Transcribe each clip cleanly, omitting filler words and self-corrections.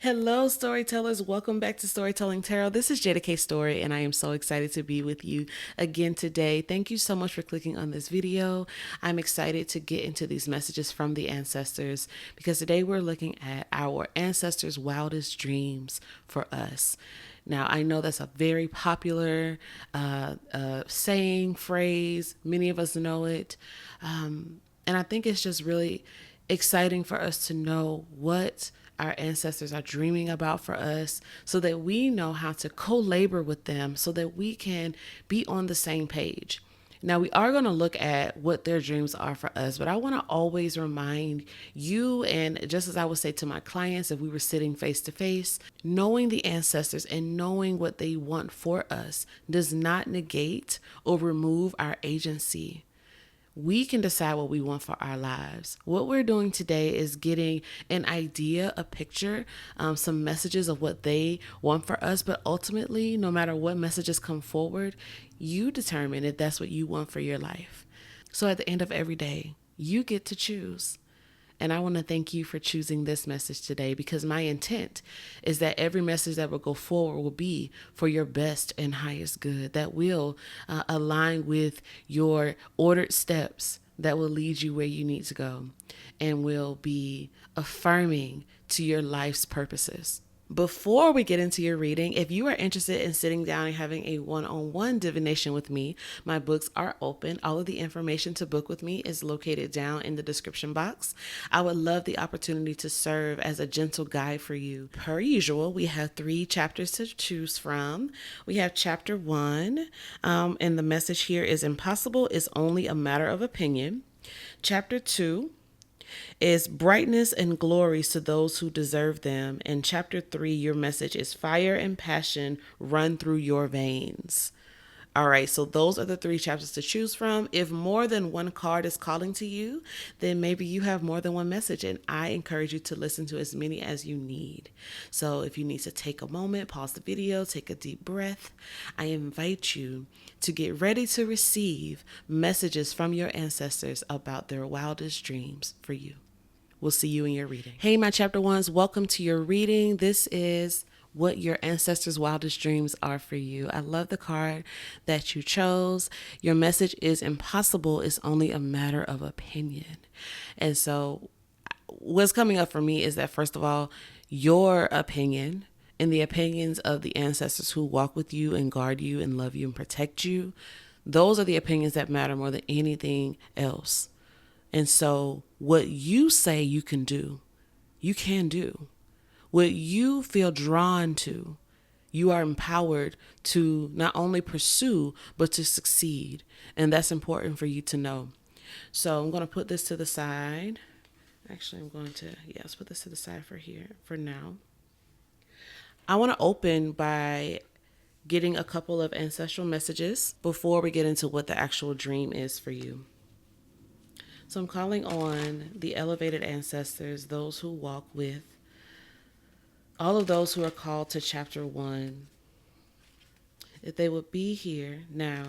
Hello, storytellers. Welcome back to Storytelling Tarot. This is Jeida K Story, and I am so excited to be with you again today. Thank you so much for clicking on this video. I'm excited to get into these messages from the ancestors because today we're looking at our ancestors' wildest dreams for us. Now, I know that's a very popular saying, phrase. Many of us know it. And I think it's just really exciting for us to know what our ancestors are dreaming about for us so that we know how to co-labor with them so that we can be on the same page. Now, we are going to look at what their dreams are for us, but I want to always remind you, and just as I would say to my clients if we were sitting face to face, knowing the ancestors and knowing what they want for us does not negate or remove our agency. We can decide what we want for our lives. What we're doing today is getting an idea, a picture, some messages of what they want for us. But ultimately, no matter what messages come forward, you determine if that's what you want for your life. So at the end of every day, you get to choose. And I want to thank you for choosing this message today because my intent is that every message that will go forward will be for your best and highest good, that will align with your ordered steps that will lead you where you need to go and will be affirming to your life's purposes. Before we get into your reading, if you are interested in sitting down and having a one-on-one divination with me, my books are open. All of the information to book with me is located down in the description box. I would love the opportunity to serve as a gentle guide for you. Per usual, we have 3 chapters to choose from. We have chapter 1, and the message here is impossible is only a matter of opinion. Chapter 2 is brightness and glories to those who deserve them. And chapter 3, your message is fire and passion run through your veins. All right, so those are the 3 chapters to choose from. If more than one card is calling to you, then maybe you have more than one message, and I encourage you to listen to as many as you need. So if you need to take a moment, pause the video, take a deep breath, I invite you to get ready to receive messages from your ancestors about their wildest dreams for you. We'll see you in your reading. Hey, my chapter 1s, welcome to your reading. This is what your ancestors' wildest dreams are for you. I love the card that you chose. Your message is impossible is only a matter of opinion. And so what's coming up for me is that, first of all, your opinion and the opinions of the ancestors who walk with you and guard you and love you and protect you, those are the opinions that matter more than anything else. And so what you say you can do, you can do. What you feel drawn to, you are empowered to not only pursue, but to succeed. And that's important for you to know. So I'm going to put this to the side. Actually, let's put this to the side for now. I want to open by getting a couple of ancestral messages before we get into what the actual dream is for you. So I'm calling on the elevated ancestors, those who walk with, all of those who are called to chapter 1, if they would be here now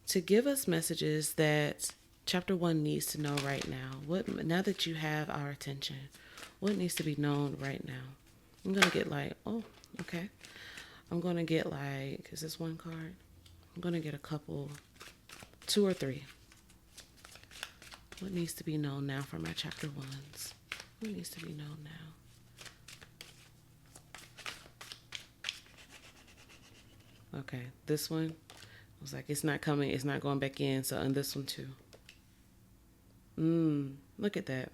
to give us messages that chapter 1 needs to know right now. Now that you have our attention, what needs to be known right now? I'm going to get okay. I'm going to get is this one card? I'm going to get a couple, 2 or 3. What needs to be known now for my chapter 1s? What needs to be known now? Okay, this one, I was like, it's not coming, it's not going back in, so, and this one too. Look at that.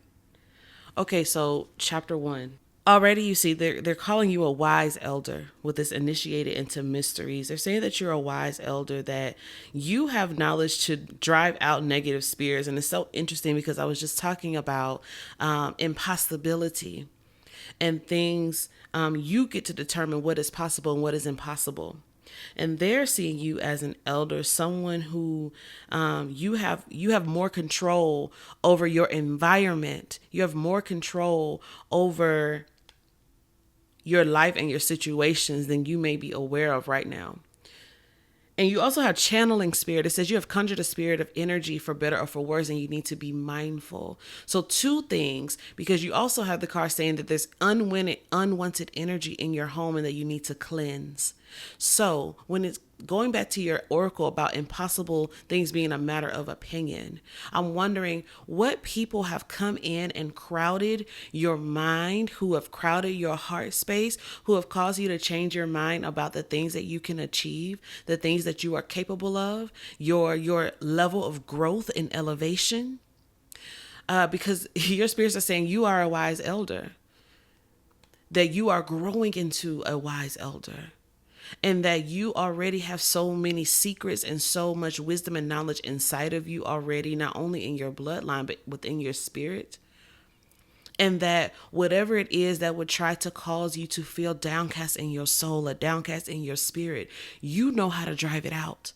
Okay, so chapter 1. Already you see they're calling you a wise elder with this initiated into mysteries. They're saying that you're a wise elder, that you have knowledge to drive out negative spirits. And it's so interesting because I was just talking about impossibility and things. You get to determine what is possible and what is impossible. And they're seeing you as an elder, someone who you have more control over your environment. You have more control over your life and your situations than you may be aware of right now. And you also have channeling spirit. It says you have conjured a spirit of energy for better or for worse, and you need to be mindful. So two things, because you also have the card saying that there's unwanted energy in your home and that you need to cleanse. So when it's going back to your oracle about impossible things being a matter of opinion, I'm wondering what people have come in and crowded your mind, who have crowded your heart space, who have caused you to change your mind about the things that you can achieve, the things that you are capable of, your level of growth and elevation. Because your spirits are saying you are a wise elder, that you are growing into a wise elder, and that you already have so many secrets and so much wisdom and knowledge inside of you already, not only in your bloodline, but within your spirit. And that whatever it is that would try to cause you to feel downcast in your soul or downcast in your spirit, you know how to drive it out.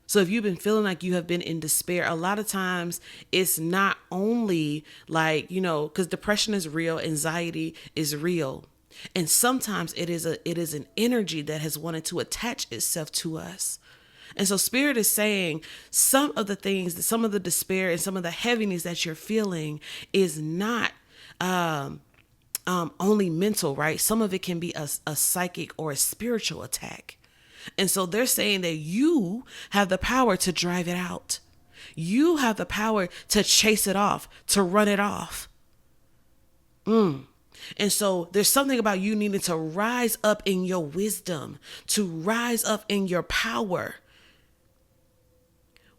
So if you've been feeling like you have been in despair, a lot of times it's not only like, because depression is real, anxiety is real. And sometimes it is an energy that has wanted to attach itself to us. And so spirit is saying some of the things, some of the despair and some of the heaviness that you're feeling is not only mental, right? Some of it can be a psychic or a spiritual attack. And so they're saying that you have the power to drive it out. You have the power to chase it off, to run it off. And so there's something about you needing to rise up in your wisdom, to rise up in your power.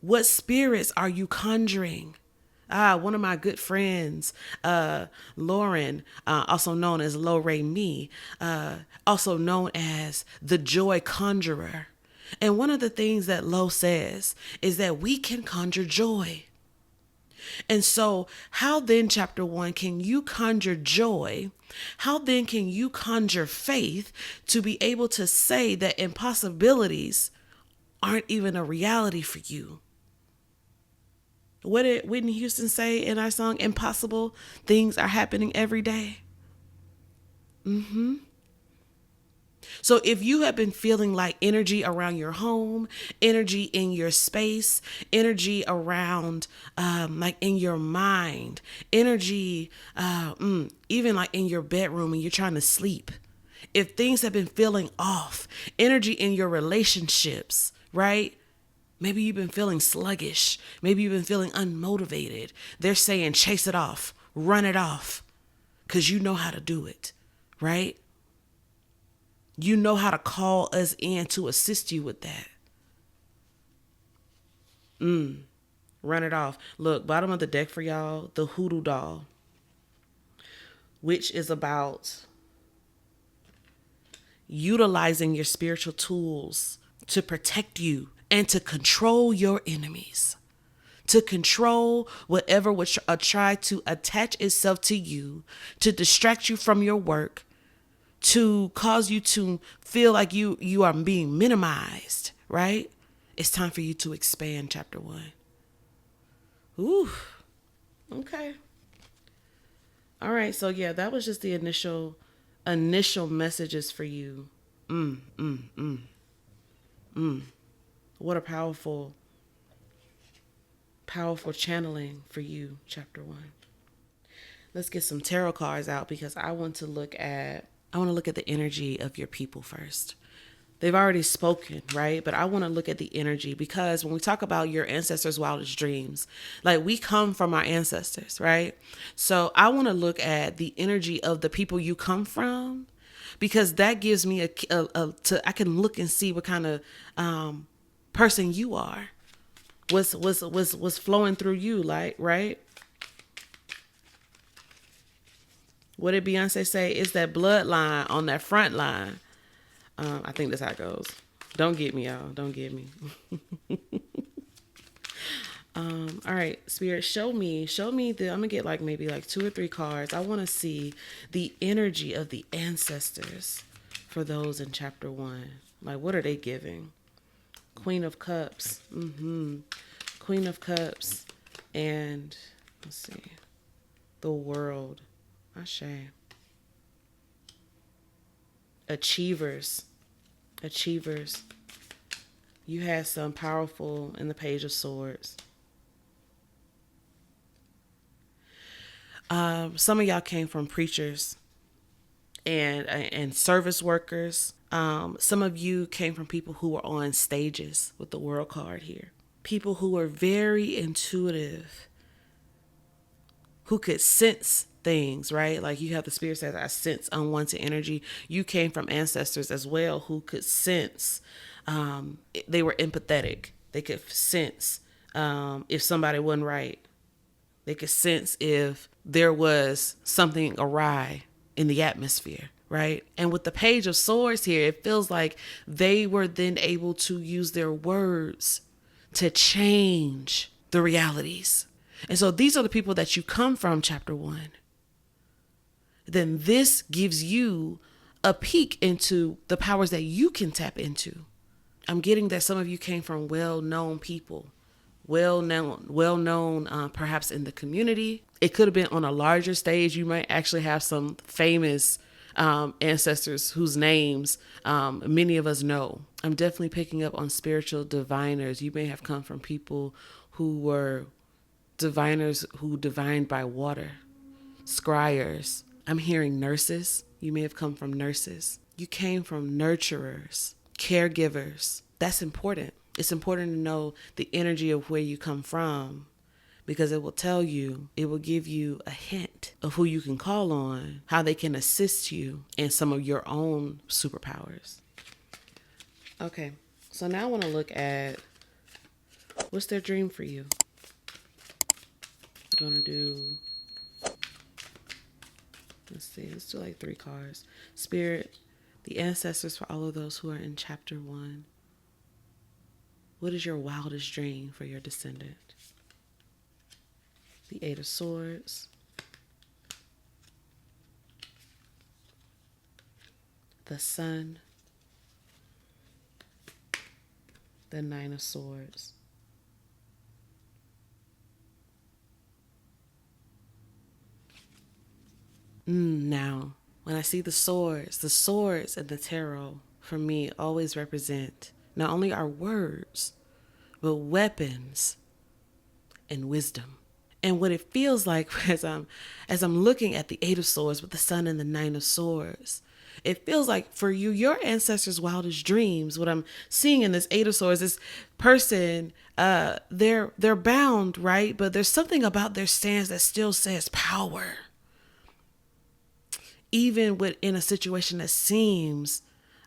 What spirits are you conjuring? One of my good friends, Lauren, also known as Lore Me, also known as the Joy Conjurer. And one of the things that Lo says is that we can conjure joy. And so how then, chapter 1, can you conjure joy? How then can you conjure faith to be able to say that impossibilities aren't even a reality for you? What did Whitney Houston say in our song, Impossible Things Are Happening Every Day? So if you have been feeling like energy around your home, energy in your space, energy around like in your mind, energy even like in your bedroom and you're trying to sleep, if things have been feeling off, energy in your relationships, right? Maybe you've been feeling sluggish. Maybe you've been feeling unmotivated. They're saying chase it off, run it off, because you know how to do it, right? You know how to call us in to assist you with that. Run it off. Look, bottom of the deck for y'all, the hoodoo doll, which is about utilizing your spiritual tools to protect you and to control your enemies, to control whatever would try to attach itself to you, to distract you from your work, to cause you to feel like you are being minimized, right? It's time for you to expand, chapter 1. Ooh, okay. All right, so yeah, that was just the initial messages for you. What a powerful channeling for you, chapter 1. Let's get some tarot cards out because I want to look at the energy of your people first. They've already spoken, right? But I want to look at the energy because when we talk about your ancestors' wildest dreams, like we come from our ancestors, right? So I want to look at the energy of the people you come from because that gives me I can look and see what kind of person you are. What's flowing through you, like, right? What did Beyonce say? It's that bloodline on that front line. I think that's how it goes. Don't get me, y'all. Don't get me. All right, Spirit, show me I'm gonna get like maybe like 2 or 3 cards. I want to see the energy of the ancestors for those in chapter 1. Like, what are they giving? Queen of Cups. Queen of Cups. And let's see. The World. Ashe. Achievers. You had some powerful in the Page of Swords. Some of y'all came from preachers and service workers. Some of you came from people who were on stages with the World card here. People who were very intuitive, who could sense things, right? Like you have the spirit says, I sense unwanted energy. You came from ancestors as well who could sense. They were empathetic. They could sense if somebody wasn't right. They could sense if there was something awry in the atmosphere, right? And with the Page of Swords here, it feels like they were then able to use their words to change the realities. And so these are the people that you come from, chapter 1. Then this gives you a peek into the powers that you can tap into. I'm getting that some of you came from well-known people, well-known, perhaps in the community. It could have been on a larger stage. You might actually have some famous ancestors whose names many of us know. I'm definitely picking up on spiritual diviners. You may have come from people who were diviners who divined by water, scryers. I'm hearing nurses. You may have come from nurses. You came from nurturers, caregivers. That's important. It's important to know the energy of where you come from, because it will tell you, it will give you a hint of who you can call on, how they can assist you in some of your own superpowers. Okay, so now I want to look at what's their dream for you. I'm going to do, let's do like 3 cards. Spirit, the ancestors for all of those who are in chapter 1. What is your wildest dream for your descendant? The 8 of Swords. The Sun. The 9 of Swords. Now, when I see the swords and the tarot for me always represent not only our words, but weapons and wisdom. And what it feels like as I'm looking at the 8 of Swords with the Sun and the 9 of Swords, it feels like for you, your ancestors' wildest dreams, what I'm seeing in this 8 of Swords, this person, they're bound, right? But there's something about their stance that still says power. Even in a situation that seems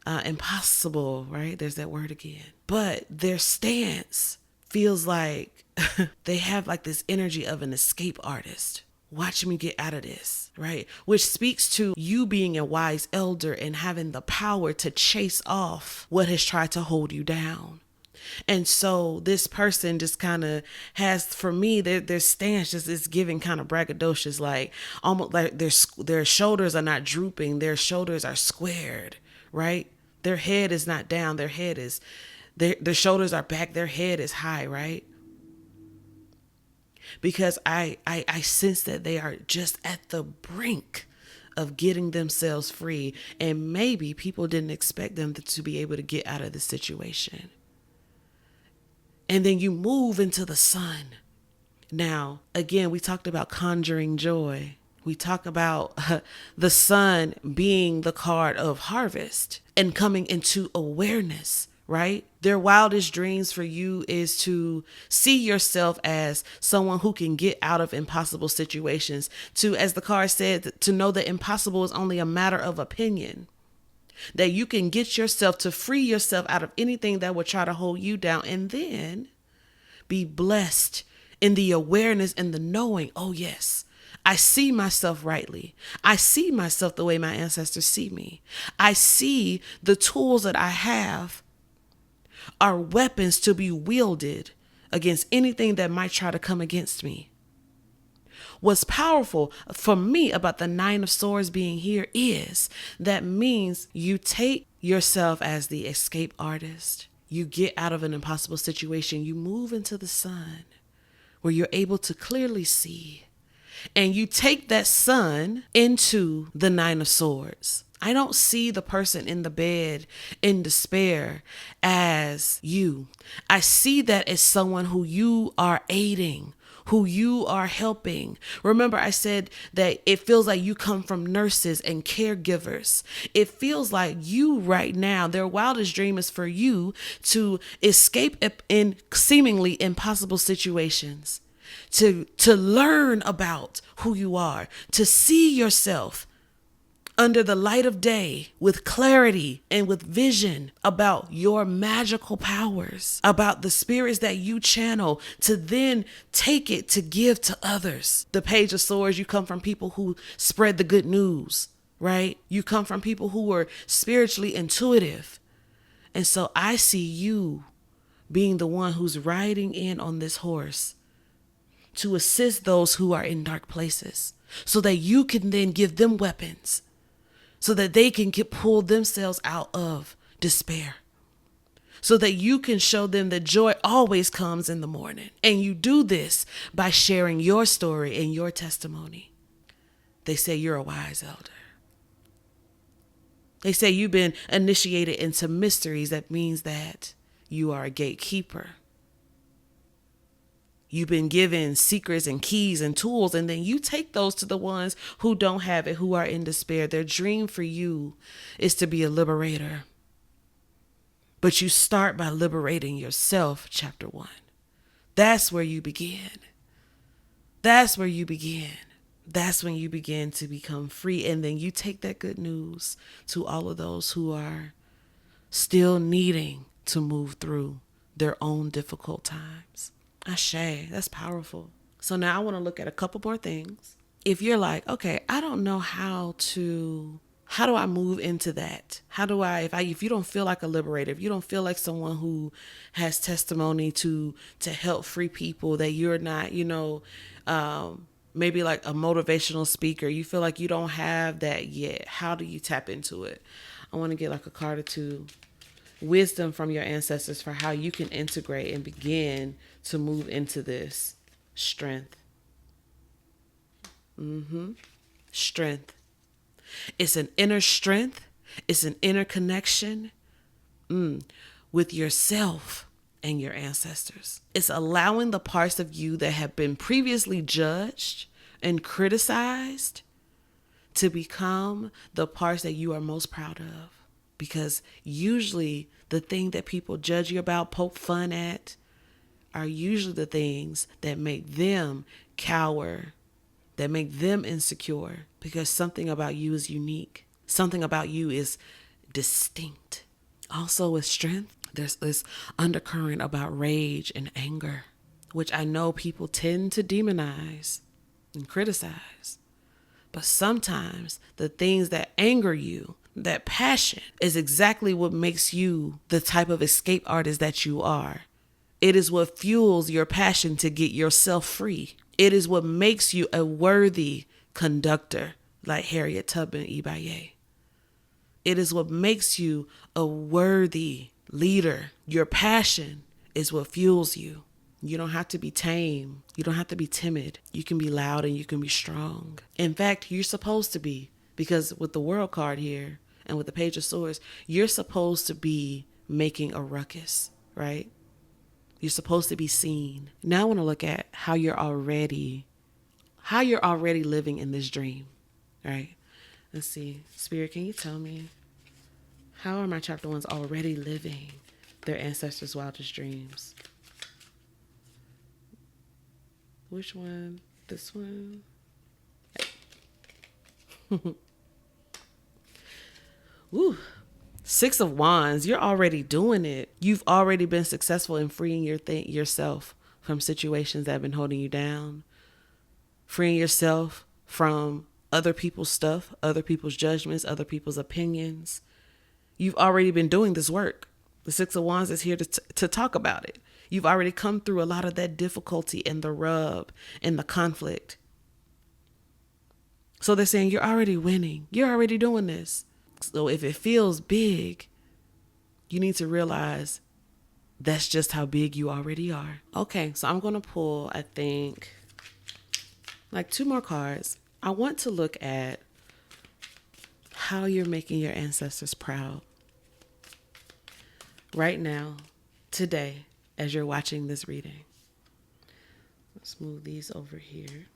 impossible, right? There's that word again. But their stance feels like they have like this energy of an escape artist. Watch me get out of this, right? Which speaks to you being a wise elder and having the power to chase off what has tried to hold you down. And so this person just kind of has, for me, their stance just is giving kind of braggadocious, like almost like their shoulders are not drooping. Their shoulders are squared, right? Their head is not down. Their shoulders are back. Their head is high, right? Because I sense that they are just at the brink of getting themselves free. And maybe people didn't expect them to be able to get out of the situation. And then you move into the Sun. Now, again, we talked about conjuring joy. We talk about the Sun being the card of harvest and coming into awareness, right? Their wildest dreams for you is to see yourself as someone who can get out of impossible situations. To, as the card said, to know that impossible is only a matter of opinion. That you can get yourself to free yourself out of anything that would try to hold you down, and then be blessed in the awareness and the knowing, oh yes, I see myself rightly. I see myself the way my ancestors see me. I see the tools that I have are weapons to be wielded against anything that might try to come against me. What's powerful for me about the 9 of Swords being here is that means you take yourself as the escape artist. You get out of an impossible situation. You move into the Sun where you're able to clearly see. And you take that Sun into the 9 of Swords. I don't see the person in the bed in despair as you. I see that as someone who you are aiding, who you are helping. Remember, I said that it feels like you come from nurses and caregivers. It feels like you right now, their wildest dream is for you to escape in seemingly impossible situations, to learn about who you are, to see yourself under the light of day with clarity and with vision about your magical powers, about the spirits that you channel, to then take it to give to others. The Page of Swords, you come from people who spread the good news, right? You come from people who were spiritually intuitive. And so I see you being the one who's riding in on this horse to assist those who are in dark places so that you can then give them weapons, so that they can pull themselves out of despair, so that you can show them that joy always comes in the morning. And you do this by sharing your story and your testimony. They say you're a wise elder. They say you've been initiated into mysteries. That means that you are a gatekeeper. You've been given secrets and keys and tools, and then you take those to the ones who don't have it, who are in despair. Their dream for you is to be a liberator. But you start by liberating yourself, chapter 1. That's where you begin. That's where you begin. That's when you begin to become free. And then you take that good news to all of those who are still needing to move through their own difficult times. Ashe, that's powerful. So now I want to look at a couple more things. If you're like, okay, I don't know how do I move into that? How do if you don't feel like a liberator, if you don't feel like someone who has testimony to help free people, that you're not, maybe like a motivational speaker, you feel like you don't have that yet. How do you tap into it? I want to get like a card or two. Wisdom from your ancestors for how you can integrate and begin to move into this strength. Strength. It's an inner strength. It's an inner connection with yourself and your ancestors. It's allowing the parts of you that have been previously judged and criticized to become the parts that you are most proud of. Because usually the thing that people judge you about, poke fun at, are usually the things that make them cower, that make them insecure, because something about you is unique. Something about you is distinct. Also with strength, there's this undercurrent about rage and anger, which I know people tend to demonize and criticize. But sometimes the things that anger you, that passion, is exactly what makes you the type of escape artist that you are. It is what fuels your passion to get yourself free. It is what makes you a worthy conductor, like Harriet Tubman Ibaye. It is what makes you a worthy leader. Your passion is what fuels you. You don't have to be tame. You don't have to be timid. You can be loud and you can be strong. In fact, you're supposed to be, because with the World card here and with the Page of Swords, you're supposed to be making a ruckus, right? You're supposed to be seen. Now I want to look at how you're already living in this dream, right? Let's see. Spirit, can you tell me, how are my chapter ones already living their ancestors' wildest dreams? Which one? This one? Woo. 6 of Wands, you're already doing it. You've already been successful in freeing yourself from situations that have been holding you down. Freeing yourself from other people's stuff, other people's judgments, other people's opinions. You've already been doing this work. The 6 of Wands is here to talk about it. You've already come through a lot of that difficulty and the rub and the conflict. So they're saying you're already winning. You're already doing this. So if it feels big, you need to realize that's just how big you already are. Okay, so I'm going to pull, I think, like 2 more cards. I want to look at how you're making your ancestors proud right now, today, as you're watching this reading. Let's move these over here.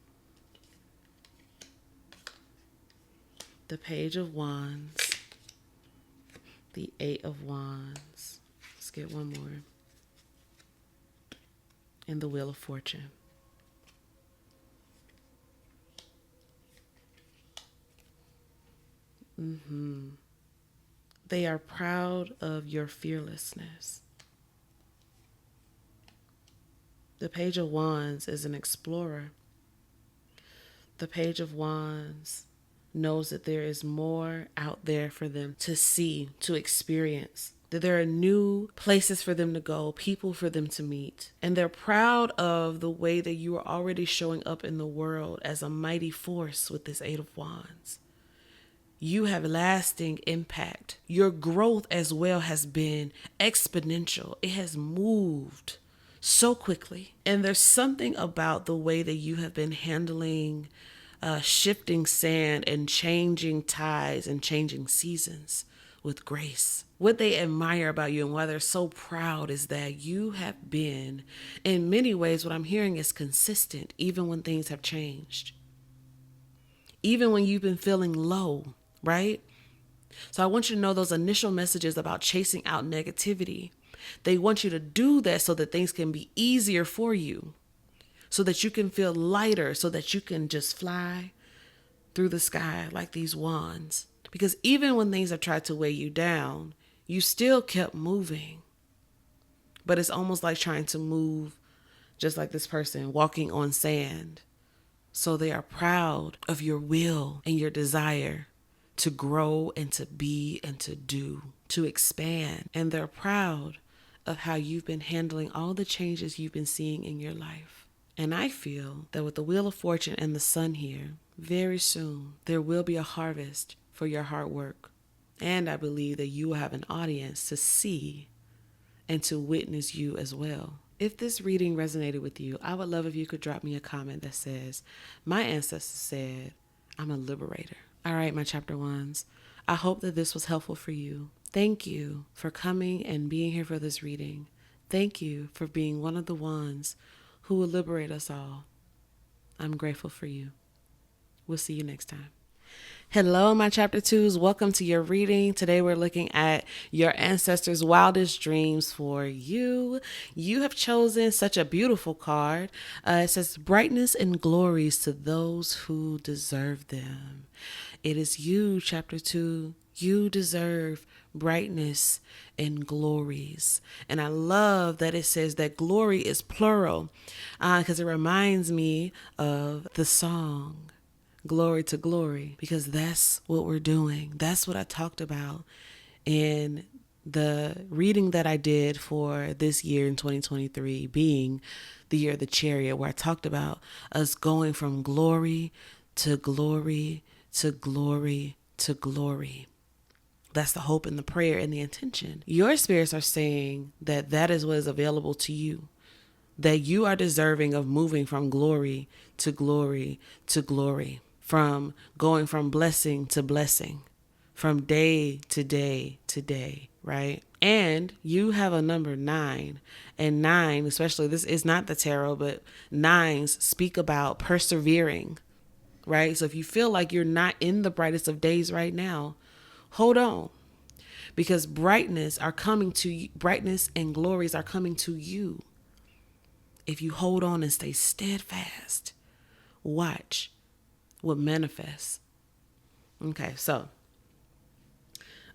The Page of Wands, the Eight of Wands. Let's get one more. And the Wheel of Fortune. They are proud of your fearlessness. The Page of Wands is an explorer. The Page of Wands knows that there is more out there for them to see, to experience, that there are new places for them to go, people for them to meet. And they're proud of the way that you are already showing up in the world as a mighty force with this Eight of Wands. You have lasting impact. Your growth as well has been exponential. It has moved so quickly. And there's something about the way that you have been handling shifting sand and changing tides and changing seasons with grace. What they admire about you and why they're so proud is that you have been, in many ways, what I'm hearing is consistent, even when things have changed. Even when you've been feeling low, right? So I want you to know those initial messages about chasing out negativity. They want you to do that so that things can be easier for you, so that you can feel lighter, so that you can just fly through the sky like these wands. Because even when things have tried to weigh you down, you still kept moving. But it's almost like trying to move just like this person walking on sand. So they are proud of your will and your desire to grow and to be and to do, to expand. And they're proud of how you've been handling all the changes you've been seeing in your life. And I feel that with the Wheel of Fortune and the Sun here, very soon there will be a harvest for your hard work. And I believe that you will have an audience to see and to witness you as well. If this reading resonated with you, I would love if you could drop me a comment that says, my ancestors said, I'm a liberator. All right, my chapter ones, I hope that this was helpful for you. Thank you for coming and being here for this reading. Thank you for being one of the ones who will liberate us all. I'm grateful for you. We'll see you next time. Hello, my chapter twos. Welcome to your reading. Today we're looking at your ancestors' wildest dreams for you. You have chosen such a beautiful card. It says brightness and glories to those who deserve them. It is you, chapter 2. You deserve brightness and glories. And I love that it says that glory is plural because it reminds me of the song Glory to Glory, because that's what we're doing. That's what I talked about in the reading that I did for this year in 2023, being the year of the chariot, where I talked about us going from glory to glory to glory to glory. That's the hope and the prayer and the intention. Your spirits are saying that that is what is available to you, that you are deserving of moving from glory to glory to glory, from going from blessing to blessing, from day to day to day, right? And you have a number 9, and 9, especially, this is not the tarot, but 9s speak about persevering, right? So if you feel like you're not in the brightest of days right now, hold on, because brightness and glories are coming to you. If you hold on and stay steadfast, watch what manifests. Okay, so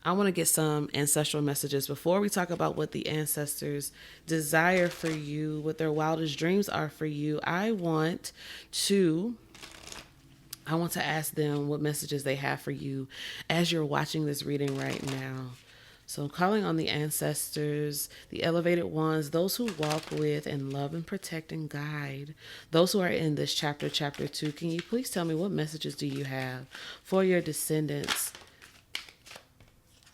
I want to get some ancestral messages before we talk about what the ancestors desire for you, what their wildest dreams are for you. I want to ask them what messages they have for you as you're watching this reading right now. So I'm calling on the ancestors, the elevated ones, those who walk with and love and protect and guide, those who are in this chapter 2. Can you please tell me what messages do you have for your descendants?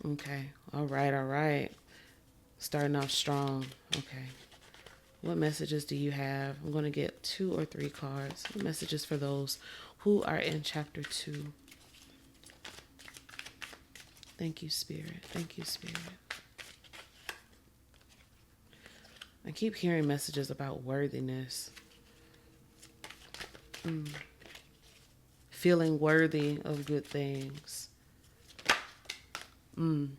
Okay. All right. Starting off strong. Okay. What messages do you have? I'm going to get 2 or 3 cards. What messages for those who are in chapter 2? Thank you, Spirit. Thank you, Spirit. I keep hearing messages about worthiness. Feeling worthy of good things. I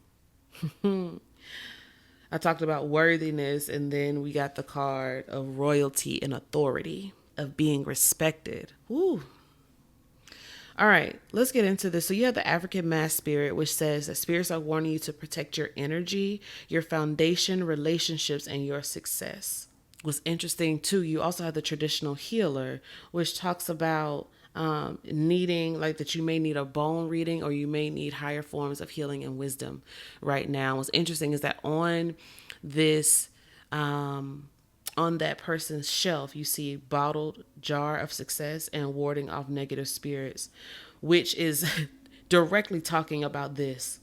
talked about worthiness, and then we got the card of royalty and authority, of being respected. Woo. All right, let's get into this. So you have the African mass spirit, which says that spirits are warning you to protect your energy, your foundation, relationships, and your success. What's interesting too, you also have the traditional healer, which talks about needing, like, that you may need a bone reading, or you may need higher forms of healing and wisdom right now. What's interesting is that on this on that person's shelf, you see bottled jar of success and warding off negative spirits, which is directly talking about this.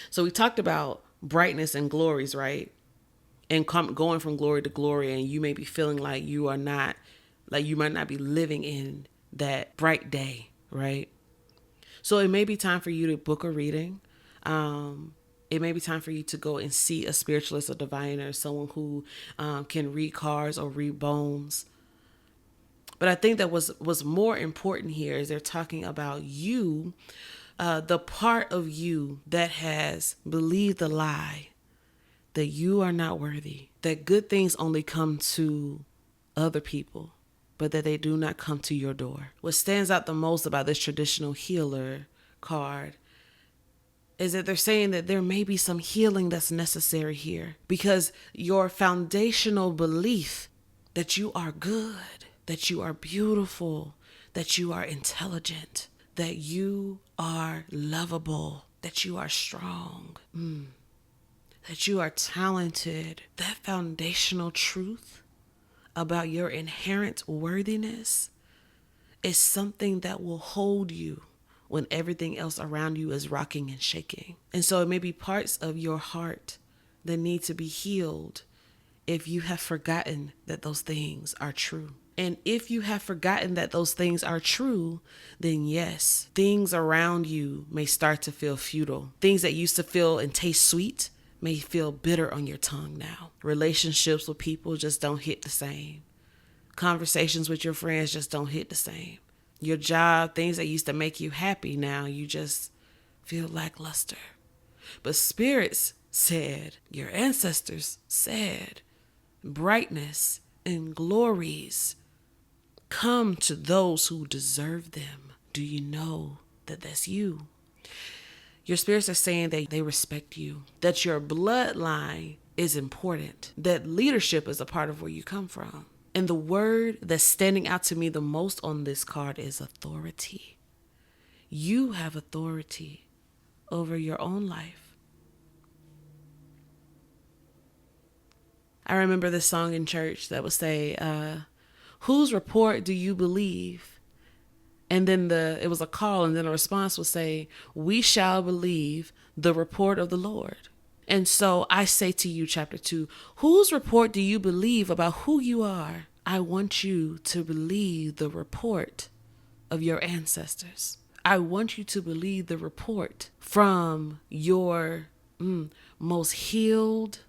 So we talked about brightness and glories, right? And going from glory to glory, and you may be feeling like you are not, like you might not be living in that bright day, right? So it may be time for you to book a reading. It may be time for you to go and see a spiritualist or diviner, someone who can read cards or read bones. But I think that what's more important here is they're talking about you, the part of you that has believed the lie that you are not worthy, that good things only come to other people, but that they do not come to your door. What stands out the most about this traditional healer card is that they're saying that there may be some healing that's necessary here, because your foundational belief that you are good, that you are beautiful, that you are intelligent, that you are lovable, that you are strong, that you are talented, that foundational truth about your inherent worthiness is something that will hold you when everything else around you is rocking and shaking. And so it may be parts of your heart that need to be healed if you have forgotten that those things are true. And if you have forgotten that those things are true, then yes, things around you may start to feel futile. Things that used to feel and taste sweet may feel bitter on your tongue now. Relationships with people just don't hit the same. Conversations with your friends just don't hit the same. Your job, things that used to make you happy, now you just feel lackluster. But spirits said, your ancestors said, brightness and glories come to those who deserve them. Do you know that that's you? Your spirits are saying that they respect you, that your bloodline is important, that leadership is a part of where you come from. And the word that's standing out to me the most on this card is authority. You have authority over your own life. I remember this song in church that would say, whose report do you believe? And then it was a call, and then a response would say, we shall believe the report of the Lord. And so I say to you, chapter 2, whose report do you believe about who you are? I want you to believe the report of your ancestors. I want you to believe the report from your most healed,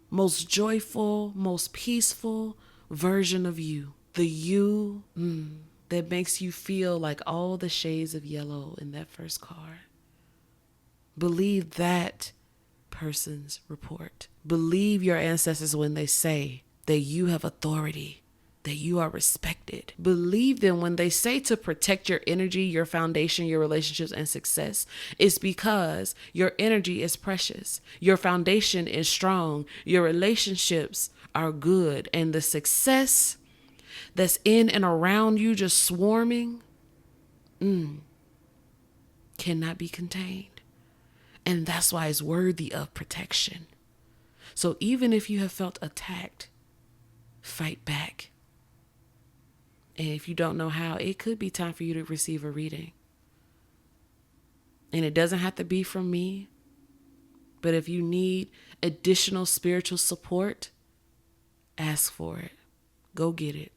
most joyful, most peaceful version of you. The you that makes you feel like all the shades of yellow in that first card. Believe that person's report. Believe your ancestors when they say that you have authority, that you are respected. Believe them when they say to protect your energy, your foundation, your relationships, and success. It's because your energy is precious. Your foundation is strong. Your relationships are good. And the success that's in and around you just swarming cannot be contained. And that's why it's worthy of protection. So even if you have felt attacked, fight back. And if you don't know how, it could be time for you to receive a reading. And it doesn't have to be from me. But if you need additional spiritual support, ask for it. Go get it.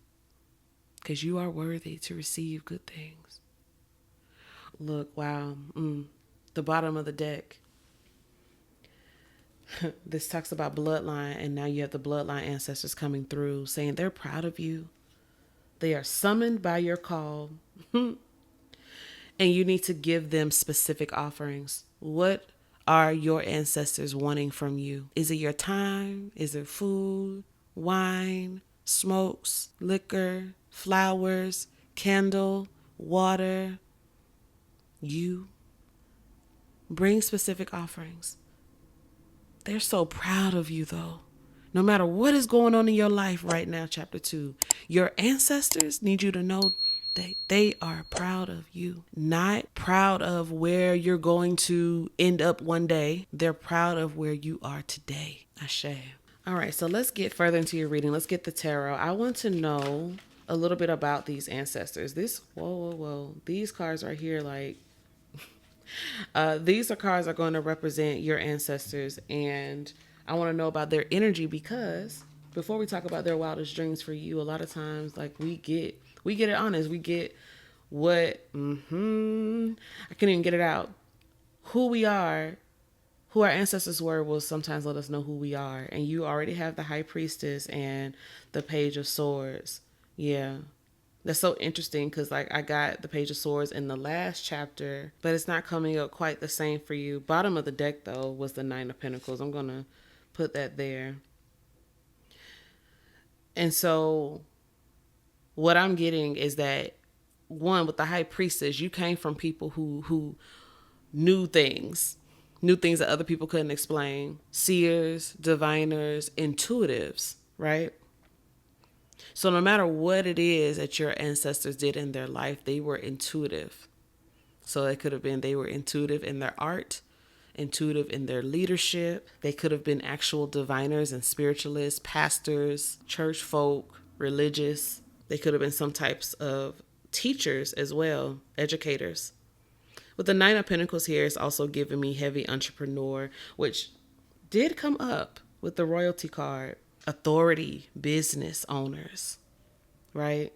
Because you are worthy to receive good things. Look, wow. The bottom of the deck. This talks about bloodline, and now you have the bloodline ancestors coming through saying they're proud of you. They are summoned by your call. And you need to give them specific offerings. What are your ancestors wanting from you? Is it your time? Is it food, wine, smokes, liquor, flowers, candle, water? You bring specific offerings. They're so proud of you, though. No matter what is going on in your life right now, chapter 2, your ancestors need you to know that they are proud of you. Not proud of where you're going to end up one day. They're proud of where you are today. Ashe. All right, so let's get further into your reading. Let's get the tarot. I want to know a little bit about these ancestors. Whoa. These cards right here, like, these cards are going to represent your ancestors, and I want to know about their energy, because before we talk about their wildest dreams for you, a lot of times, like, we get it honest. We get what, I can't even get it out. Who we are, who our ancestors were, will sometimes let us know who we are. And you already have the High Priestess and the Page of Swords. Yeah. That's so interesting, because like I got the Page of Swords in the last chapter, but it's not coming up quite the same for you. Bottom of the deck, though, was the Nine of Pentacles. I'm going to put that there. And so what I'm getting is that, one, with the High Priestess, you came from people who knew things that other people couldn't explain. Seers, diviners, intuitives, right? So no matter what it is that your ancestors did in their life, they were intuitive. So it could have been they were intuitive in their art, intuitive in their leadership. They could have been actual diviners and spiritualists, pastors, churchfolk, religious. They could have been some types of teachers as well, educators. With the Nine of Pentacles here, it's also giving me heavy entrepreneur, which did come up with the royalty card. Authority, business owners, right?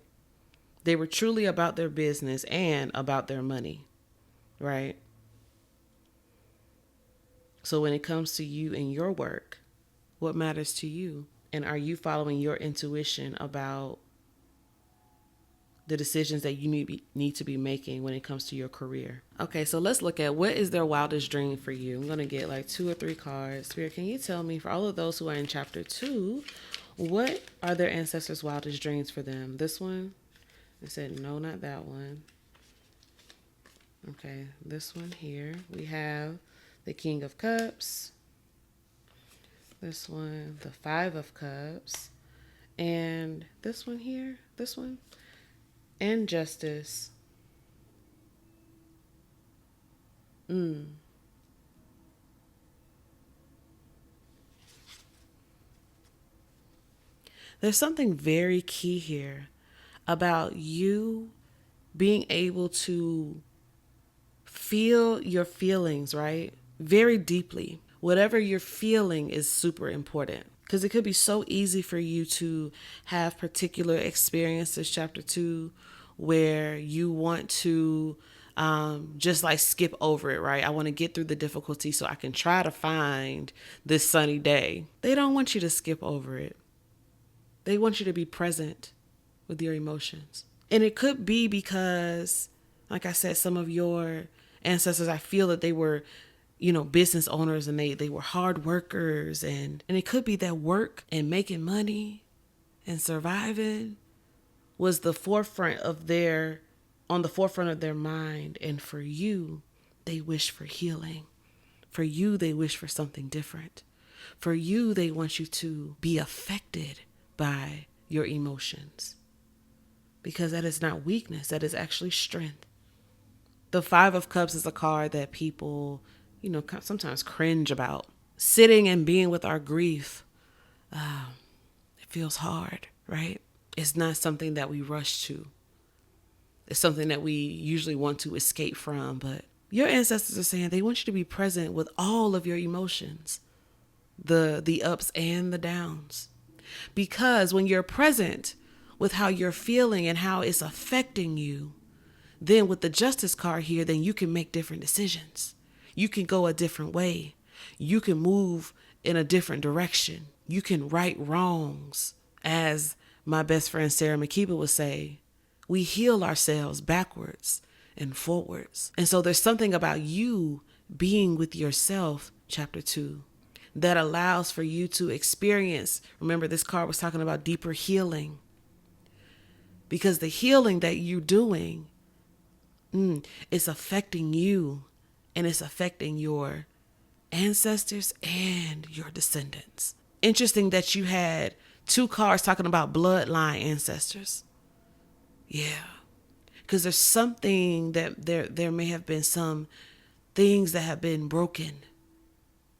They were truly about their business and about their money, right? So when it comes to you and your work, what matters to you? And are you following your intuition about the decisions that you need to be making when it comes to your career? Okay, so let's look at what is their wildest dream for you. I'm going to get like 2 or 3 cards. Spirit, can you tell me, for all of those who are in chapter 2, what are their ancestors' wildest dreams for them? This one? I said, no, not that one. Okay, this one here. We have the King of Cups. This one, the Five of Cups. And this one here, this one. And Justice. There's something very key here about you being able to feel your feelings, right? Very deeply. Whatever you're feeling is super important, because it could be so easy for you to have particular experiences, chapter 2, where you want to just like skip over it, right? I want to get through the difficulty so I can try to find this sunny day. They don't want you to skip over it. They want you to be present with your emotions. And it could be because, like I said, some of your ancestors, I feel that they were, business owners, and they were hard workers. And it could be that work and making money and surviving was on the forefront of their mind. And for you, they wish for healing. For you, they wish for something different. For you, they want you to be affected by your emotions, because that is not weakness. That is actually strength. The Five of Cups is a card that people, sometimes cringe about. Sitting and being with our grief, it feels hard, right? It's not something that we rush to. It's something that we usually want to escape from. But your ancestors are saying they want you to be present with all of your emotions, the ups and the downs. Because when you're present with how you're feeling and how it's affecting you, then with the Justice card here, then you can make different decisions. You can go a different way. You can move in a different direction. You can right wrongs. As my best friend Sarah McKeeba would say, we heal ourselves backwards and forwards. And so there's something about you being with yourself, chapter 2, that allows for you to experience. Remember, this card was talking about deeper healing. Because the healing that you're doing is affecting you, and it's affecting your ancestors and your descendants. Interesting that you had 2 cards talking about bloodline ancestors. Yeah. Because there's something that there may have been some things that have been broken,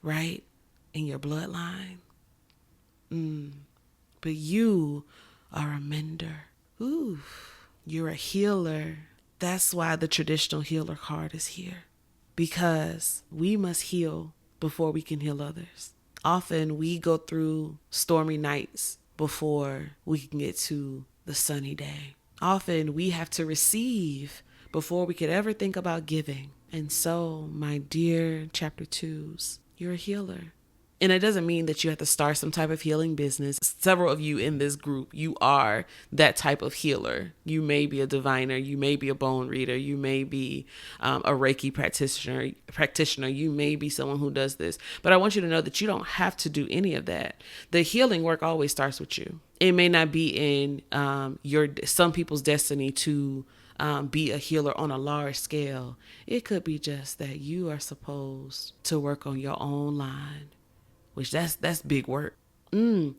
right, in your bloodline. But you are a mender. Ooh, you're a healer. That's why the traditional healer card is here. Because we must heal before we can heal others. Often we go through stormy nights before we can get to the sunny day. Often we have to receive before we could ever think about giving. And so, my dear chapter 2s, you're a healer. And it doesn't mean that you have to start some type of healing business. Several of you in this group, you are that type of healer. You may be a diviner. You may be a bone reader. You may be a Reiki practitioner. You may be someone who does this. But I want you to know that you don't have to do any of that. The healing work always starts with you. It may not be in some people's destiny to be a healer on a large scale. It could be just that you are supposed to work on your own line. Which that's big work. And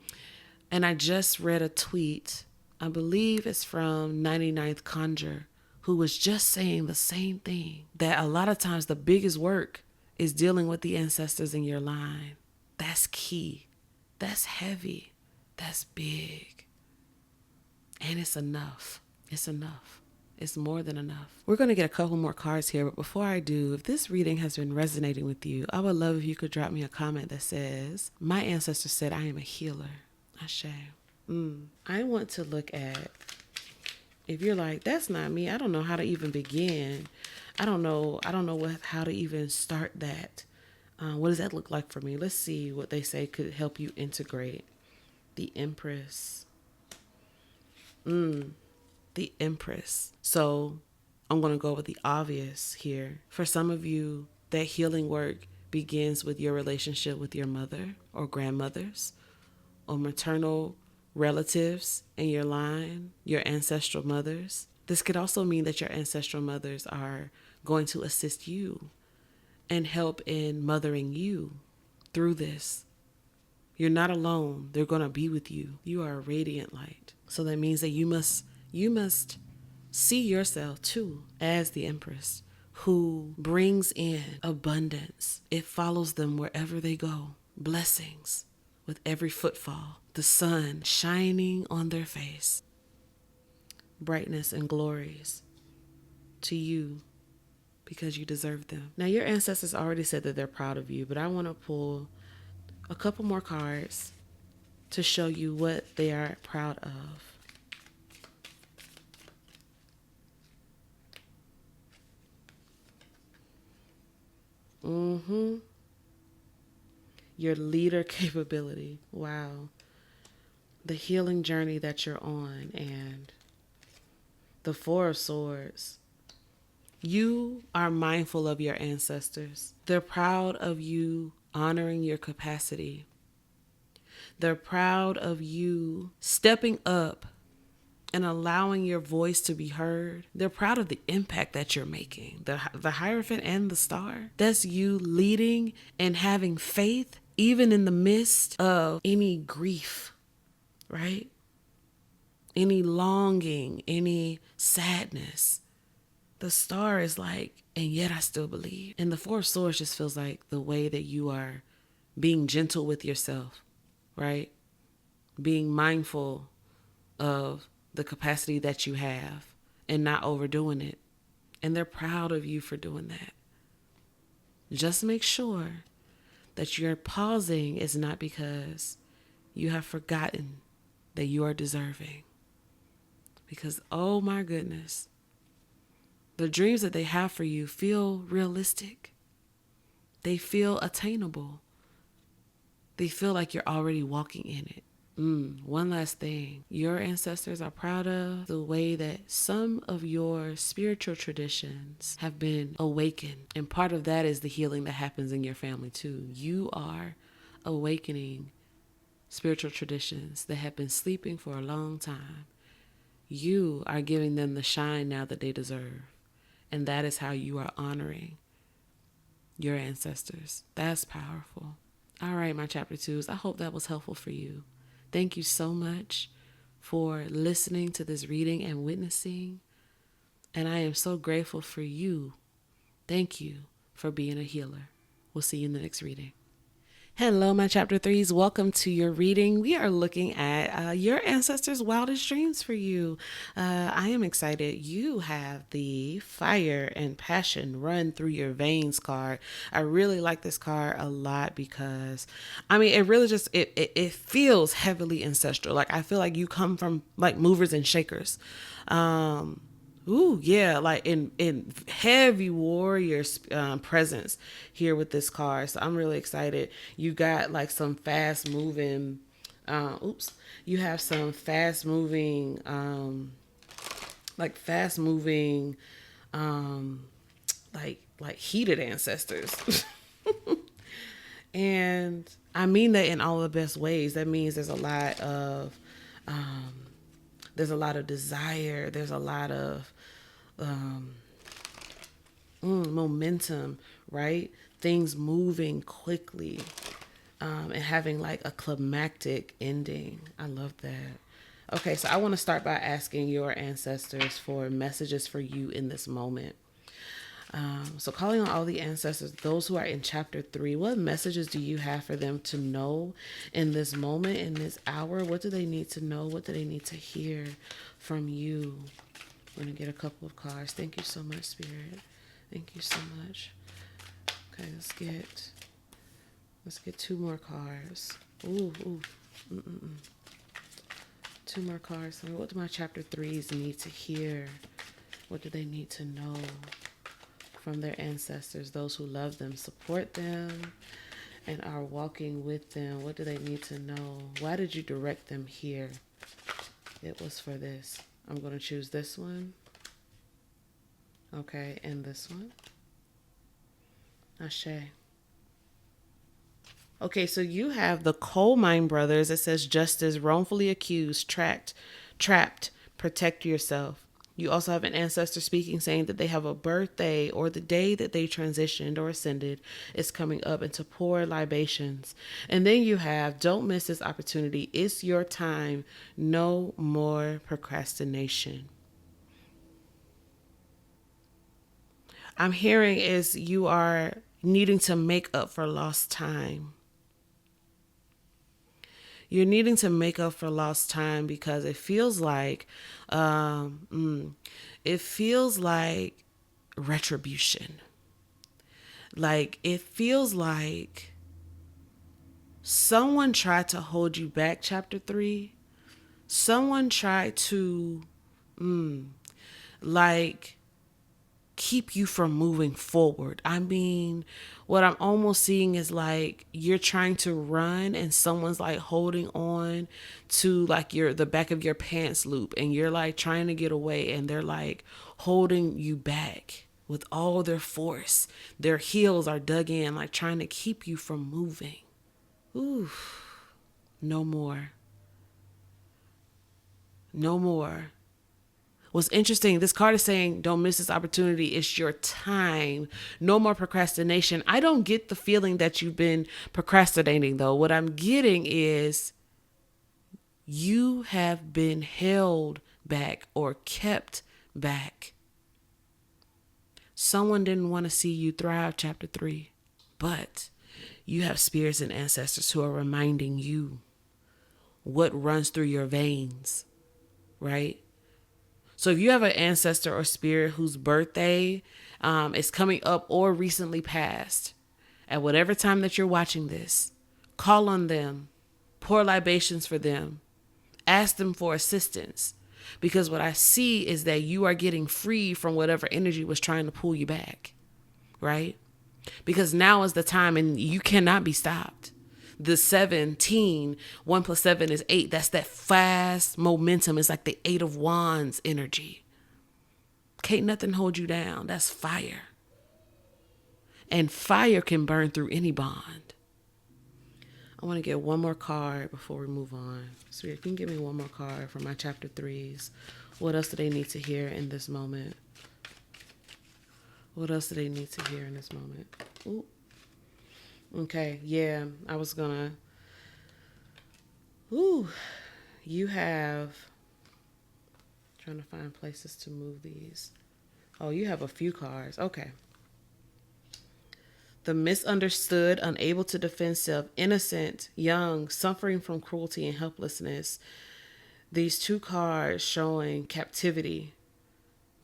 I just read a tweet, I believe it's from 99th Conjure, who was just saying the same thing. That a lot of times the biggest work is dealing with the ancestors in your line. That's key. That's heavy. That's big. And it's enough. It's enough. It's more than enough. We're going to get a couple more cards here, but before I do, if this reading has been resonating with you, I would love if you could drop me a comment that says, my ancestor said I am a healer. Ashe. I want to look at, if you're like, that's not me, I don't know how to even begin. I don't know how to even start that. What does that look like for me? Let's see what they say could help you integrate. The Empress. The Empress. So I'm going to go with the obvious here. For some of you, that healing work begins with your relationship with your mother or grandmothers or maternal relatives in your line, your ancestral mothers. This could also mean that your ancestral mothers are going to assist you and help in mothering you through this. You're not alone. They're going to be with you. You are a radiant light. So that means that you must see yourself too as the Empress who brings in abundance. It follows them wherever they go. Blessings with every footfall. The sun shining on their face. Brightness and glories to you because you deserve them. Now, your ancestors already said that they're proud of you, but I want to pull a couple more cards to show you what they are proud of. Your leader capability. Wow. The healing journey that you're on, and the Four of Swords. You are mindful of your ancestors. They're proud of you honoring your capacity. They're proud of you stepping up and allowing your voice to be heard. They're proud of the impact that you're making. The Hierophant and the Star. That's you leading and having faith even in the midst of any grief, right? Any longing, any sadness. The Star is like, and yet I still believe. And the Four of Swords just feels like the way that you are being gentle with yourself, right? Being mindful of the capacity that you have and not overdoing it. And they're proud of you for doing that. Just make sure that your pausing is not because you have forgotten that you are deserving. Because, oh my goodness, the dreams that they have for you feel realistic. They feel attainable. They feel like you're already walking in it. One last thing. Your ancestors are proud of the way that some of your spiritual traditions have been awakened. And part of that is the healing that happens in your family too. You are awakening spiritual traditions that have been sleeping for a long time. You are giving them the shine now that they deserve. And that is how you are honoring your ancestors. That's powerful. All right, my chapter 2s. I hope that was helpful for you. Thank you so much for listening to this reading and witnessing. And I am so grateful for you. Thank you for being a healer. We'll see you in the next reading. Hello, my chapter 3s. Welcome to your reading. We are looking at your ancestors' wildest dreams for you. I am excited. You have the fire and passion run through your veins card. I really like this card a lot because, it really just, it feels heavily ancestral. Like, I feel like you come from like movers and shakers. Ooh, yeah, like in heavy warriors presence here with this card. So I'm really excited. You got like some fast moving, you have some fast moving, like heated ancestors. And I mean that in all the best ways. That means there's a lot of desire. There's a lot of momentum, right? Things moving quickly, and having like a climactic ending. I love that. Okay, so I want to start by asking your ancestors for messages for you in this moment. So calling on all the ancestors, those who are in chapter 3, what messages do you have for them to know in this moment, in this hour? What do they need to know? What do they need to hear from you? We're going to get a couple of cards. Thank you so much, Spirit. Thank you so much. Okay, let's get 2 more cards. Ooh. 2 more cards. So what do my chapter 3s need to hear? What do they need to know from their ancestors? Those who love them, support them, and are walking with them. What do they need to know? Why did you direct them here? It was for this. I'm going to choose this one. Okay, and this one. Ashe. Okay, so you have the coal mine brothers. It says justice, wrongfully accused, trapped, protect yourself. You also have an ancestor speaking, saying that they have a birthday or the day that they transitioned or ascended is coming up, and to pour libations. And then you have, don't miss this opportunity. It's your time. No more procrastination. I'm hearing is you are needing to make up for lost time. You're needing to make up for lost time because it feels like retribution. Like it feels like someone tried to hold you back, chapter 3. Someone tried to keep you from moving forward. What I'm almost seeing is like you're trying to run and someone's like holding on to like the back of your pants loop, and you're like trying to get away, and they're like holding you back with all their force. Their heels are dug in, like trying to keep you from moving. Ooh, no more. No more. What's interesting, this card is saying, don't miss this opportunity. It's your time. No more procrastination. I don't get the feeling that you've been procrastinating, though. What I'm getting is you have been held back or kept back. Someone didn't want to see you thrive, chapter 3. But you have spirits and ancestors who are reminding you what runs through your veins, right? So if you have an ancestor or spirit whose birthday is coming up or recently passed, at whatever time that you're watching this, call on them, pour libations for them, ask them for assistance. Because what I see is that you are getting free from whatever energy was trying to pull you back, right? because now is the time and you cannot be stopped. The 17, 1 plus 7 is 8. That's that fast momentum. It's like the 8 of Wands energy. Can't nothing hold you down. That's fire. And fire can burn through any bond. I want to get one more card before we move on. Spirit, can you give me one more card for my chapter 3s? What else do they need to hear in this moment? What else do they need to hear in this moment? Ooh. Okay, yeah, I was gonna. Ooh, you have. Trying to find places to move these. Oh, you have a few cards. Okay. The misunderstood, unable to defend self, innocent, young, suffering from cruelty and helplessness. These 2 cards showing captivity,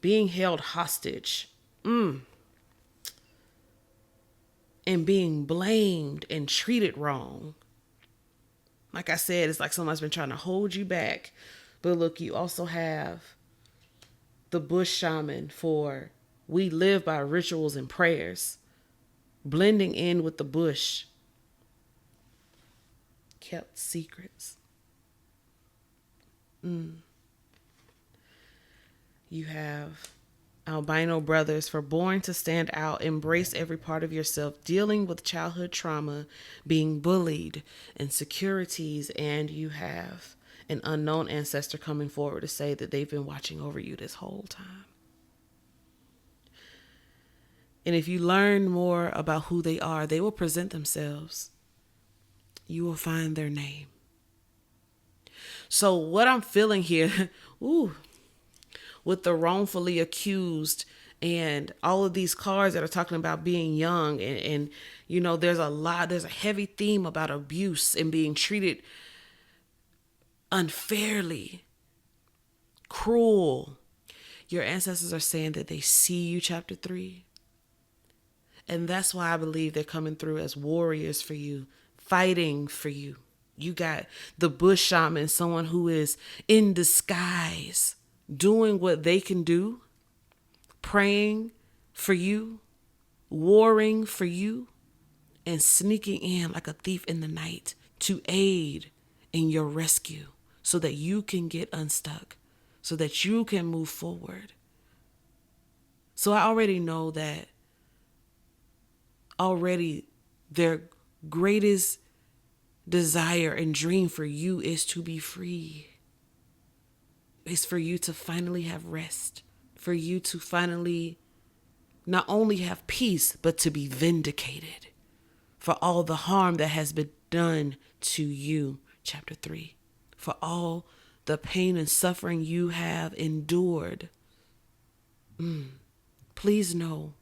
being held hostage, and being blamed and treated wrong. Like I said, it's like someone's been trying to hold you back. But look, you also have the bush shaman for we live by rituals and prayers, blending in with the bush. Kept secrets. You have albino brothers for born to stand out, embrace every part of yourself, dealing with childhood trauma, being bullied, insecurities, and you have an unknown ancestor coming forward to say that they've been watching over you this whole time. And if you learn more about who they are, they will present themselves. You will find their name. So what I'm feeling here, with the wrongfully accused and all of these cards that are talking about being young and you know, there's a heavy theme about abuse and being treated unfairly, cruel. Your ancestors are saying that they see you, chapter 3. And that's why I believe they're coming through as warriors for you, fighting for you. You got the bush shaman, someone who is in disguise, doing what they can do, praying for you, warring for you, and sneaking in like a thief in the night to aid in your rescue so that you can get unstuck, so that you can move forward. So I already know that already their greatest desire and dream for you is to be free. It's for you to finally have rest, for you to finally not only have peace, but to be vindicated for all the harm that has been done to you, chapter 3, for all the pain and suffering you have endured. Please know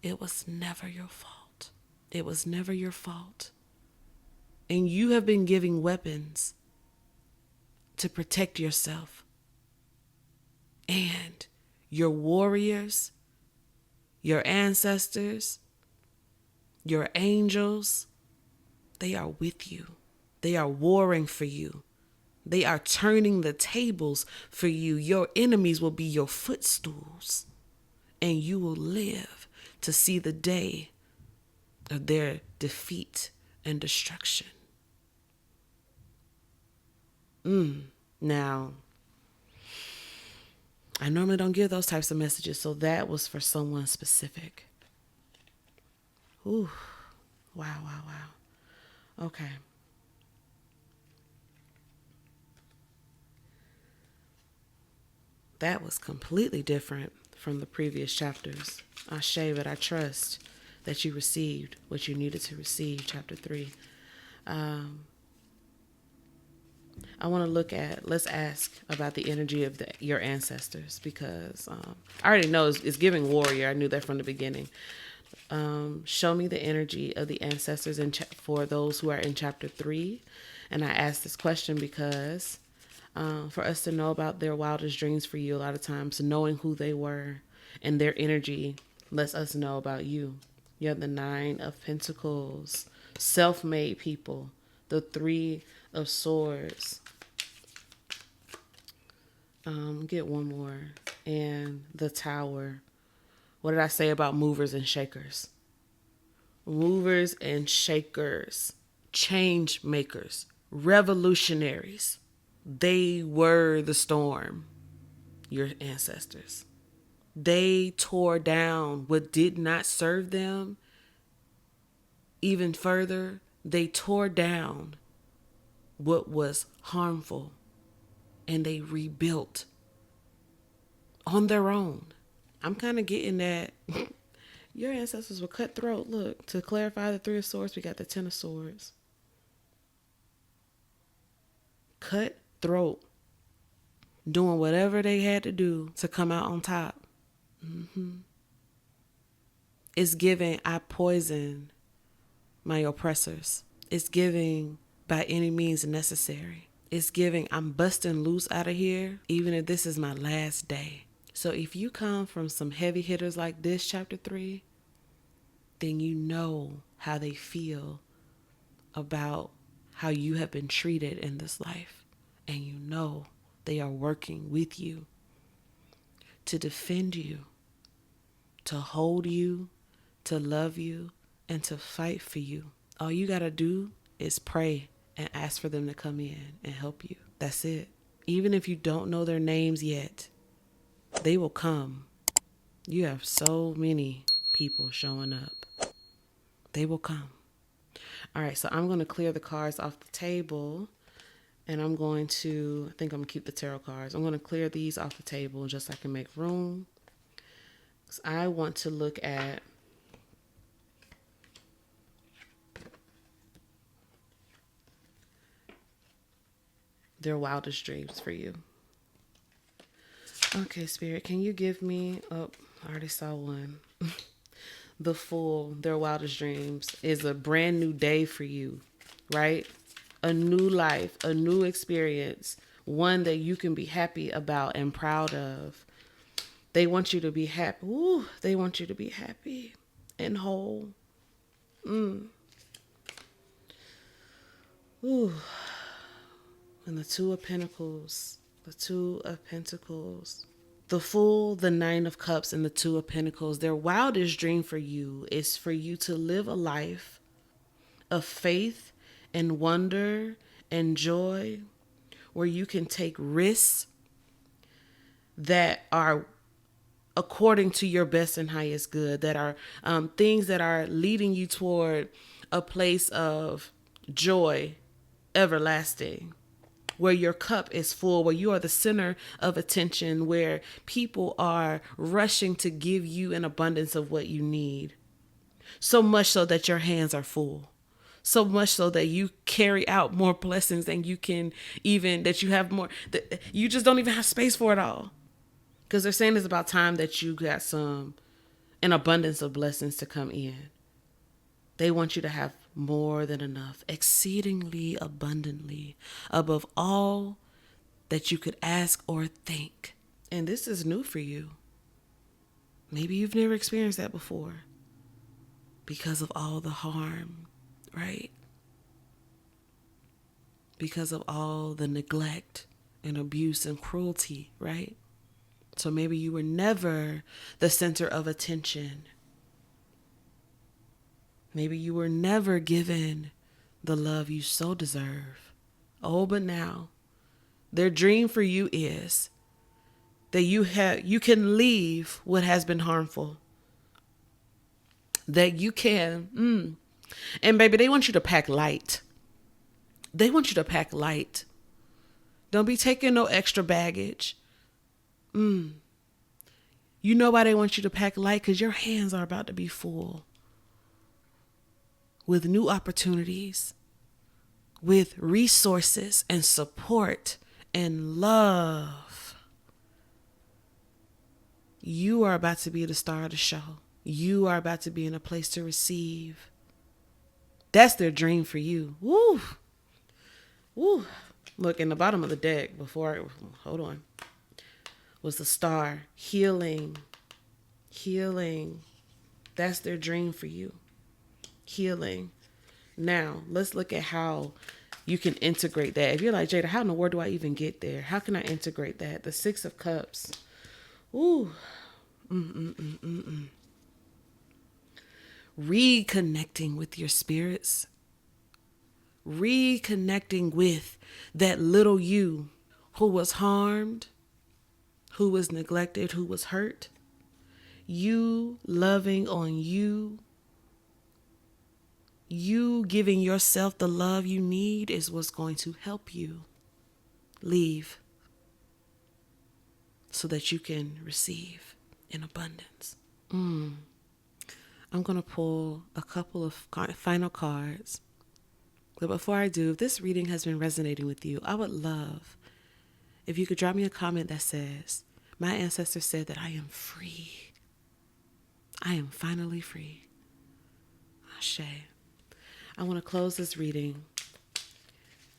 it was never your fault. It was never your fault. And you have been giving weapons to protect yourself. And your warriors, your ancestors, your angels, they are with you. They are warring for you. They are turning the tables for you. Your enemies will be your footstools. And you will live to see the day of their defeat and destruction. Now, I normally don't give those types of messages, so that was for someone specific. Ooh, wow. Okay. That was completely different from the previous chapters. Ashe, but I trust that you received what you needed to receive, chapter 3. I want to let's ask about the energy of your ancestors, because I already know it's giving warrior. I knew that from the beginning. Show me the energy of the ancestors for those who are in chapter 3. And I asked this question because for us to know about their wildest dreams for you, a lot of times knowing who they were and their energy lets us know about you. You have the 9 of Pentacles, self-made people, the 3 of Swords. Get one more. And the Tower. What did I say about movers and shakers? movers and shakers, change makers, revolutionaries. They were the storm, your ancestors. They tore down what did not serve them. Even further, they tore down what was harmful, and they rebuilt on their own. I'm kind of getting that. Your ancestors were cutthroat. Look, to clarify the 3 of Swords, we got the 10 of Swords. Cutthroat. Doing whatever they had to do to come out on top. It's giving, I poison my oppressors. It's giving, by any means necessary. It's giving, I'm busting loose out of here, even if this is my last day. So if you come from some heavy hitters like this, chapter 3, then you know how they feel about how you have been treated in this life. And you know they are working with you to defend you, to hold you, to love you, and to fight for you. All you got to do is pray and ask for them to come in and help you. That's it. Even if you don't know their names yet, they will come. You have so many people showing up. They will come. All right, so I'm going to clear the cards off the table. And I'm going to, I think I'm going to keep the tarot cards. I'm going to clear these off the table just so I can make room. Because I want to look at their wildest dreams for you. Okay, Spirit, can you give me, oh, I already saw one. The Fool, their wildest dreams is a brand new day for you, right? A new life, a new experience, one that you can be happy about and proud of. They want you to be happy. Ooh, they want you to be happy and whole. Ooh. And the Two of Pentacles, the Two of Pentacles. The Fool, the Nine of Cups, and the Two of Pentacles. Their wildest dream for you is for you to live a life of faith and wonder and joy, where you can take risks that are according to your best and highest good, that are things that are leading you toward a place of joy everlasting, where your cup is full, where you are the center of attention, where people are rushing to give you an abundance of what you need. So much so that your hands are full. So much so that you carry out more blessings than you can even, that you have more, that you just don't even have space for it all. Because they're saying it's about time that you got an abundance of blessings to come in. They want you to have more than enough, exceedingly abundantly, above all that you could ask or think. And this is new for you. Maybe you've never experienced that before because of all the harm, right? Because of all the neglect and abuse and cruelty, right? So maybe you were never the center of attention. Maybe you were never given the love you so deserve. Oh, but now their dream for you is that you can leave what has been harmful. That you can, and baby, they want you to pack light. They want you to pack light. Don't be taking no extra baggage. You know why they want you to pack light? Because your hands are about to be full with new opportunities, with resources and support and love. You are about to be the star of the show. You are about to be in a place to receive. That's their dream for you. Woo. Woo. Look, in the bottom of the deck, hold on, was the star. Healing. Healing. That's their dream for you. Healing. Now, let's look at how you can integrate that. If you're like, Jeida, how in the world do I even get there? How can I integrate that? The Six of Cups. Ooh. reconnecting with your spirits, reconnecting with that little you who was harmed, who was neglected, who was hurt. You loving on you, you giving yourself the love you need is what's going to help you leave so that you can receive in abundance. I'm going to pull a couple of final cards. But before I do, if this reading has been resonating with you, I would love if you could drop me a comment that says, my ancestor said that I am free. I am finally free. Ashe. I want to close this reading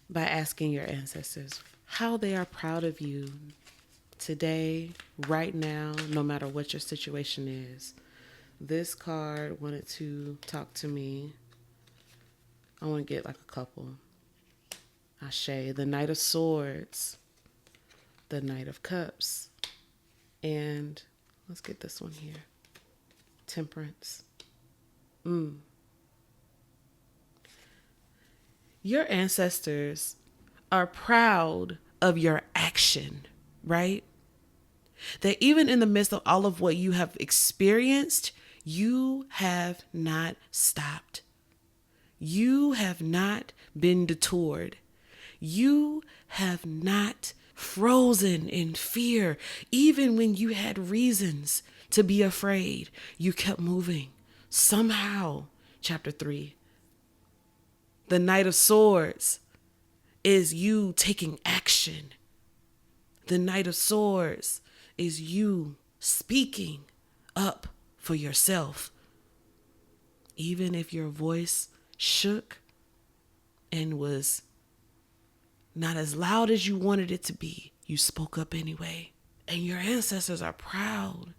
by asking your ancestors how they are proud of you today, right now, no matter what your situation is. This card wanted to talk to me. I want to get like a couple. Ashe, the Knight of Swords, the Knight of Cups, and let's get this one here. Temperance. Your ancestors are proud of your action, right? That even in the midst of all of what you have experienced, you have not stopped. You have not been detoured. You have not frozen in fear. Even when you had reasons to be afraid, you kept moving. Somehow, chapter 3, the Knight of Swords is you taking action. The Knight of Swords is you speaking up for yourself. Even if your voice shook and was not as loud as you wanted it to be, you spoke up anyway. And your ancestors are proud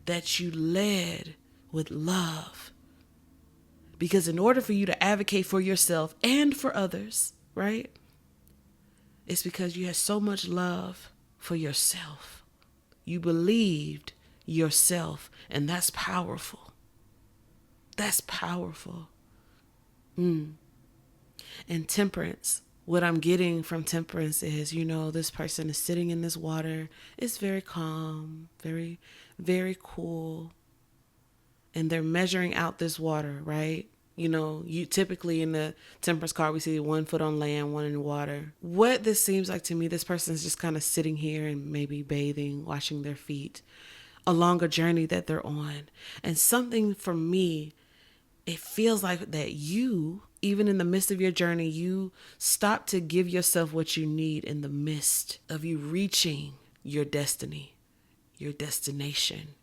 that you led with love. Because in order for you to advocate for yourself and for others, right? It's because you had so much love for yourself. You believed yourself, and that's powerful. That's powerful. And temperance, what I'm getting from temperance is, this person is sitting in this water. It's very calm, very, very cool. And they're measuring out this water, right? You typically in the temperance card, we see 1 foot on land, 1 in water. What this seems like to me, this person is just kind of sitting here and maybe bathing, washing their feet along a journey that they're on. And something for me, it feels like that you, even in the midst of your journey, you stop to give yourself what you need in the midst of you reaching your destiny, your destination,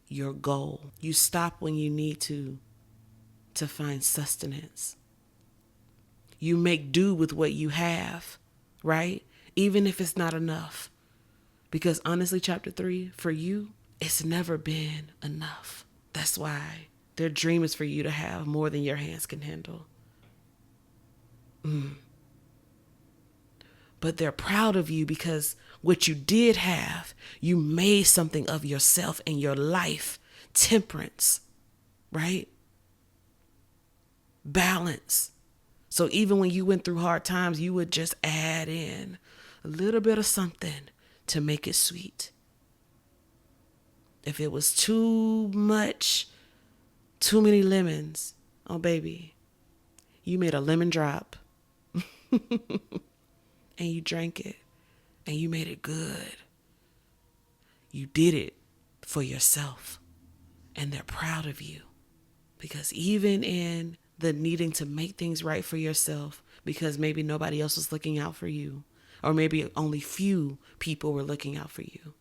your goal. You stop when you need to find sustenance. You make do with what you have, right? Even if it's not enough. Because honestly, chapter 3, for you, it's never been enough. That's why their dream is for you to have more than your hands can handle. But they're proud of you because what you did have, you made something of yourself and your life. Temperance, right? Balance. So even when you went through hard times, you would just add in a little bit of something to make it sweet. If it was too much, too many lemons, oh baby, you made a lemon drop and you drank it and you made it good. You did it for yourself, and they're proud of you because even in the needing to make things right for yourself, because maybe nobody else was looking out for you, or maybe only few people were looking out for you,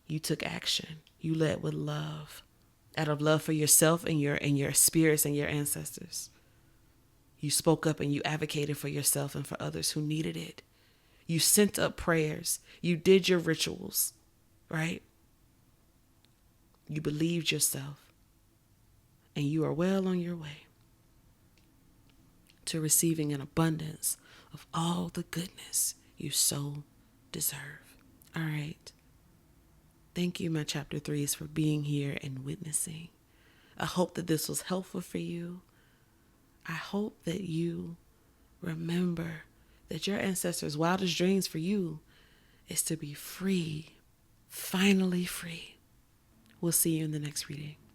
you took action. You led with love, out of love for yourself and your spirits and your ancestors. You spoke up and you advocated for yourself and for others who needed it. You sent up prayers. You did your rituals, right? You believed yourself, and you are well on your way to receiving an abundance of all the goodness you so deserve. All right. Thank you, my chapter 3s, for being here and witnessing. I hope that this was helpful for you. I hope that you remember that your ancestors' wildest dreams for you is to be free, finally free. We'll see you in the next reading.